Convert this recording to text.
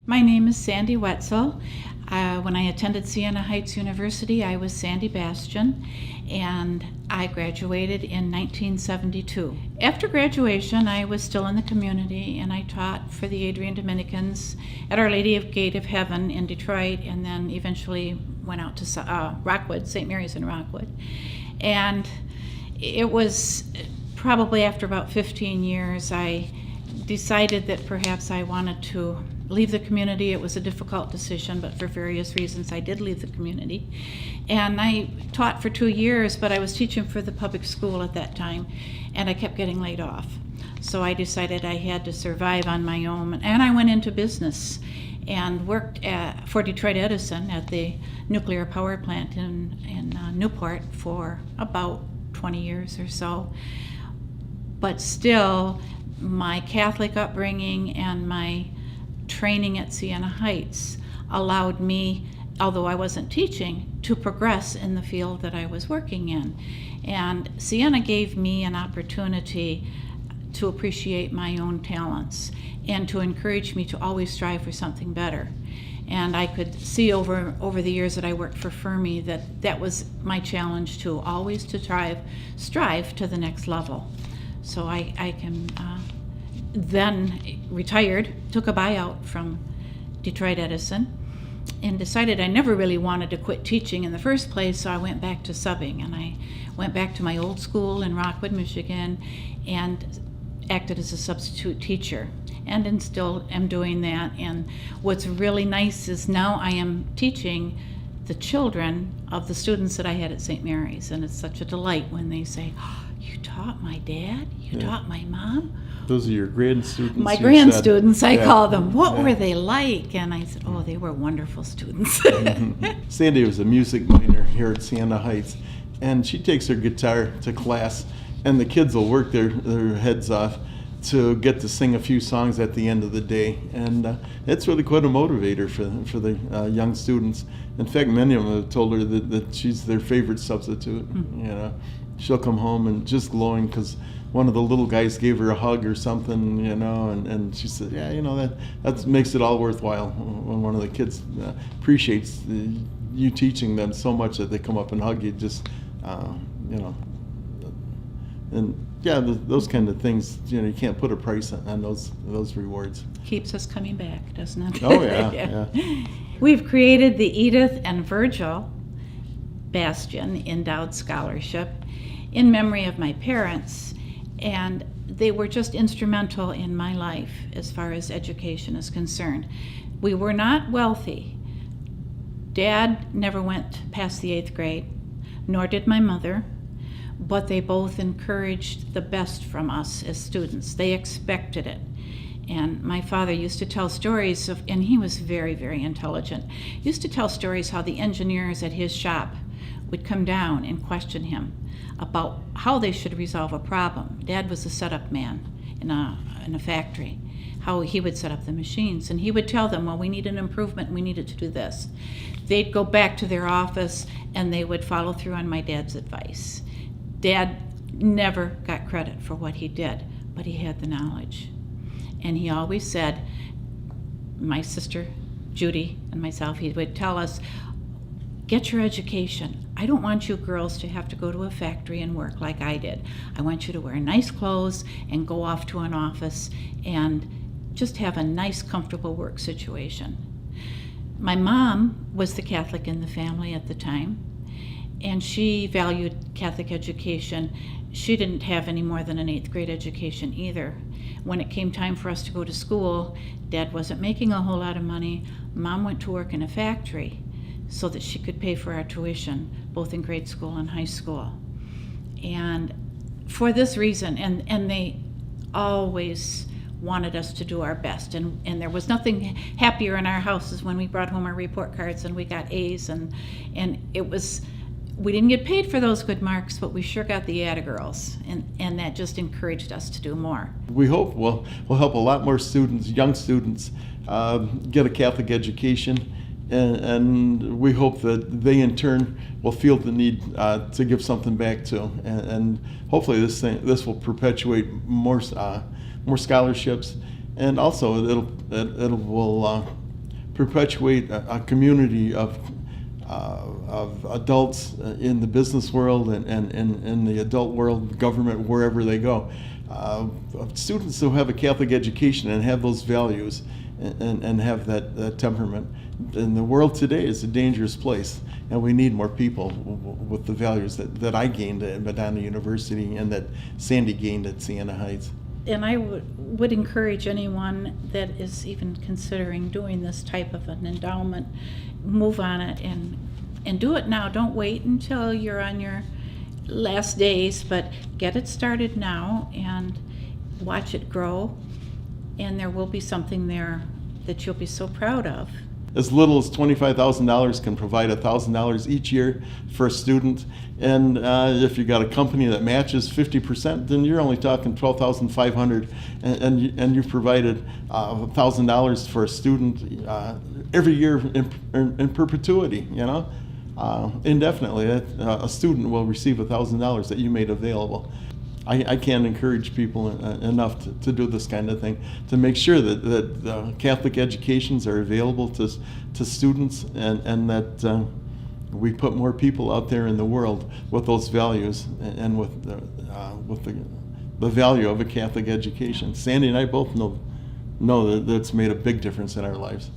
My name is Sandy Wetzel. When I attended Siena Heights University, I was Sandy Bastian, and I graduated in 1972. After graduation, I was still in the community, and I taught for the Adrian Dominicans at Our Lady of Gate of Heaven in Detroit, and then eventually went out to Rockwood, St. Mary's in Rockwood. And it was probably after about 15 years, I decided that perhaps I wanted to leave the community. It was a difficult decision, but for various reasons I did leave the community. And I taught for 2 years, but I was teaching for the public school at that time, and I kept getting laid off. So I decided I had to survive on my own, and I went into business and worked for Detroit Edison at the nuclear power plant in Newport for about 20 years or so. But still, my Catholic upbringing and my training at Siena Heights allowed me, although I wasn't teaching, to progress in the field that I was working in. And Siena gave me an opportunity to appreciate my own talents and to encourage me to always strive for something better. And I could see over the years that I worked for Fermi that was my challenge too, always to strive to the next level. So I can then retired, took a buyout from Detroit Edison, and decided I never really wanted to quit teaching in the first place, so I went back to subbing. And I went back to my old school in Rockwood, Michigan, and acted as a substitute teacher. And still am doing that. And what's really nice is now I am teaching the children of the students that I had at St. Mary's, and it's such a delight when they say, "Oh, you taught my dad? You taught my mom?" Those are your grand students. My grand students, I Yeah. call them. What Yeah. were they like? And I said, oh, they were wonderful students. Sandy was a music minor here at Siena Heights, and she takes her guitar to class, and the kids will work their heads off to get to sing a few songs at the end of the day, and it's really quite a motivator for the young students. In fact, many of them have told her that she's their favorite substitute. You know, she'll come home and just glowing because one of the little guys gave her a hug or something, you know, and she said, yeah, you know, that makes it all worthwhile when one of the kids appreciates you teaching them so much that they come up and hug you, just, you know, and yeah, those kind of things, you know, you can't put a price on those rewards. Keeps us coming back, doesn't it? Oh, yeah. We've created the Edith and Virgil Bastian Endowed Scholarship in memory of my parents, and they were just instrumental in my life as far as education is concerned. We were not wealthy. Dad never went past the 8th grade, nor did my mother, but they both encouraged the best from us as students. They expected it. And my father used to tell stories of, and he was very, very intelligent, used to tell stories how the engineers at his shop would come down and question him about how they should resolve a problem. Dad was a setup man in a factory, how he would set up the machines. And he would tell them, well, we need an improvement, we needed to do this. They'd go back to their office and they would follow through on my dad's advice. Dad never got credit for what he did, but he had the knowledge. And he always said, my sister Judy and myself, he would tell us, get your education. I don't want you girls to have to go to a factory and work like I did. I want you to wear nice clothes and go off to an office and just have a nice, comfortable work situation. My mom was the Catholic in the family at the time, and she valued Catholic education. She didn't have any more than an 8th grade education either. When it came time for us to go to school, Dad wasn't making a whole lot of money. Mom went to work in a factory so that she could pay for our tuition, both in grade school and high school. And for this reason, and they always wanted us to do our best, and there was nothing happier in our houses when we brought home our report cards and we got A's, and it was, we didn't get paid for those good marks, but we sure got the atta girls, and that just encouraged us to do more. We hope we'll help a lot more students, young students, get a Catholic education, and we hope that they in turn will feel the need to give something back to, and hopefully this will perpetuate more scholarships, and also it will perpetuate a community of adults in the business world and in the adult world, government, wherever they go. Students who have a Catholic education and have those values and have that temperament. And the world today is a dangerous place, and we need more people with the values that I gained at Madonna University and that Sandy gained at Siena Heights. And I would encourage anyone that is even considering doing this type of an endowment, move on it and do it now. Don't wait until you're on your last days, but get it started now and watch it grow, and there will be something there that you'll be so proud of. As little as $25,000 can provide $1,000 each year for a student, and if you got a company that matches 50%, then you're only talking $12,500, and you've provided $1,000 for a student every year in perpetuity. Indefinitely. A student will receive $1,000 that you made available. I can't encourage people enough to do this kind of thing, to make sure that Catholic educations are available to students, and that we put more people out there in the world with those values and with the value of a Catholic education. Sandy and I both know that it's made a big difference in our lives.